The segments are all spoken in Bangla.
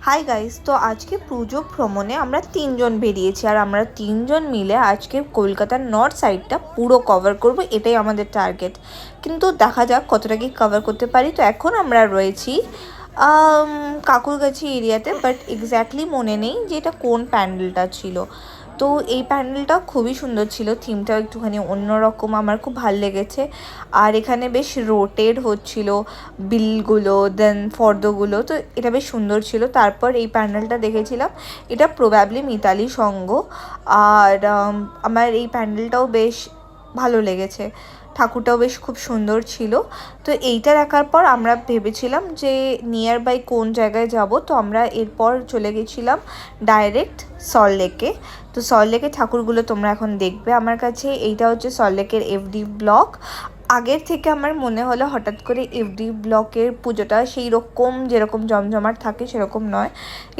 হাই গাইস, তো আজকে পুজো ভ্রমণে আমরা তিনজন বেরিয়েছি আর আমরা তিনজন মিলে আজকে কলকাতার নর্থ সাইডটা পুরো কভার করব, এটাই আমাদের টার্গেট। কিন্তু দেখা যাক কতটা কি কভার করতে পারি। তো এখন আমরা রয়েছি কাকুরগাছি এরিয়াতে, বাট এক্স্যাক্টলি মনে নেই যে এটা কোন প্যান্ডেলটা ছিল। তো এই প্যান্ডেলটা খুবই সুন্দর ছিল, থিমটাও একটুখানি অন্যরকম, আমার খুব ভালো লেগেছে। আর এখানে বেশ রোটেট হচ্ছিল বিলগুলো, দেন ফর্দগুলো, তো এটা বেশ সুন্দর ছিল। তারপর এই প্যান্ডেলটা দেখেছিলাম, এটা প্রবাবলি মিতালি সংঘ। আর আমার এই প্যান্ডেলটাও বেশ ভালো লেগেছে, ঠাকুরটাও বেশ খুব সুন্দর ছিল। তো এইটা দেখার পর আমরা ভেবেছিলাম যে নিয়ার বাই কোন জায়গায় যাব। তো আমরা এরপর চলে গেছিলাম ডাইরেক্ট সল্টলেকে। তো সল্টলেকের ঠাকুরগুলো তোমরা এখন দেখবে আমার কাছে। এইটা হচ্ছে সল্টলেকের এফডি ব্লক। আগের থেকে আমার মনে হলো হঠাৎ করে এফডি ব্লকের পুজোটা সেই রকম যেরকম জমজমাট থাকে সেরকম নয়,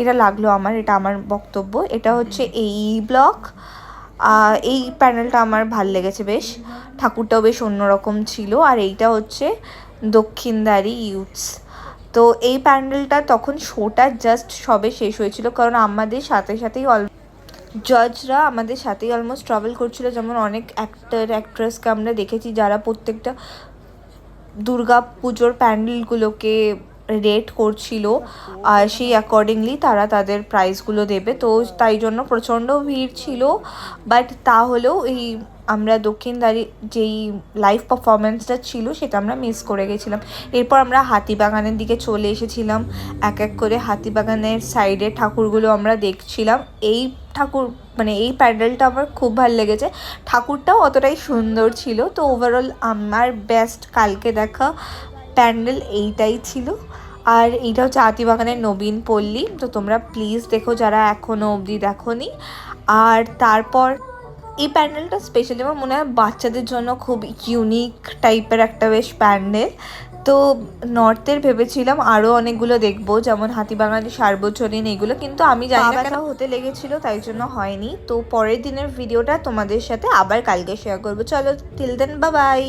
এটা লাগলো আমার, এটা আমার বক্তব্য। এটা হচ্ছে এই ব্লক। এই প্যানেলটা আমার ভাল লেগেছে বেশ, ঠাকুরটাও বেশ অন্যরকম ছিল। আর এইটা হচ্ছে দক্ষিণদারি ইউথস। তো এই প্যান্ডেলটা তখন শোটা জাস্ট সবে শেষ হয়েছিল, কারণ আমাদের সাথেই জজরা আমাদের সাথেই অলমোস্ট ট্রাভেল করছিল। যেমন অনেক অ্যাক্টর অ্যাক্ট্রেসকে আমরা দেখেছি যারা প্রত্যেকটা দুর্গা পুজোর প্যান্ডেলগুলোকে রেট করছিল, আর সেই অ্যাকর্ডিংলি তারা তাদের প্রাইসগুলো দেবে। তো তাই জন্য প্রচণ্ড ভিড় ছিল, বাট তাহলেও এই আমরা দক্ষিণদারি যেই লাইভ পারফরমেন্সটা ছিল সেটা আমরা মিস করে গেছিলাম। এরপর আমরা হাতিবাগানের দিকে চলে এসেছিলাম, এক এক করে হাতিবাগানের সাইডে ঠাকুরগুলো আমরা দেখছিলাম। এই ঠাকুর মানে এই প্যান্ডেলটা আমার খুব ভালো লেগেছে, ঠাকুরটাও অতটাই সুন্দর ছিল। তো ওভারঅল আমার বেস্ট কালকে দেখা প্যান্ডেল এইটাই ছিল। আর এইটা হচ্ছে হাতিবাগানের নবীন পল্লী। তো তোমরা প্লিজ দেখো যারা এখনও অবধি দেখোনি। আর তারপর এই প্যান্ডেলটা স্পেশালি আমার মনে হয় বাচ্চাদের জন্য খুব ইউনিক টাইপের একটা বেশ প্যান্ডেল। তো নর্থের ভেবেছিলাম আরও অনেকগুলো দেখবো, যেমন হাতিবাগানে সার্বজনীন এগুলো, কিন্তু আমি জানি না কেন হতে লেগেছিলো তাই জন্য হয়নি। তো পরের দিনের ভিডিওটা তোমাদের সাথে আবার কালকে শেয়ার করবো। চলো, টিল দেন, বাই বাই।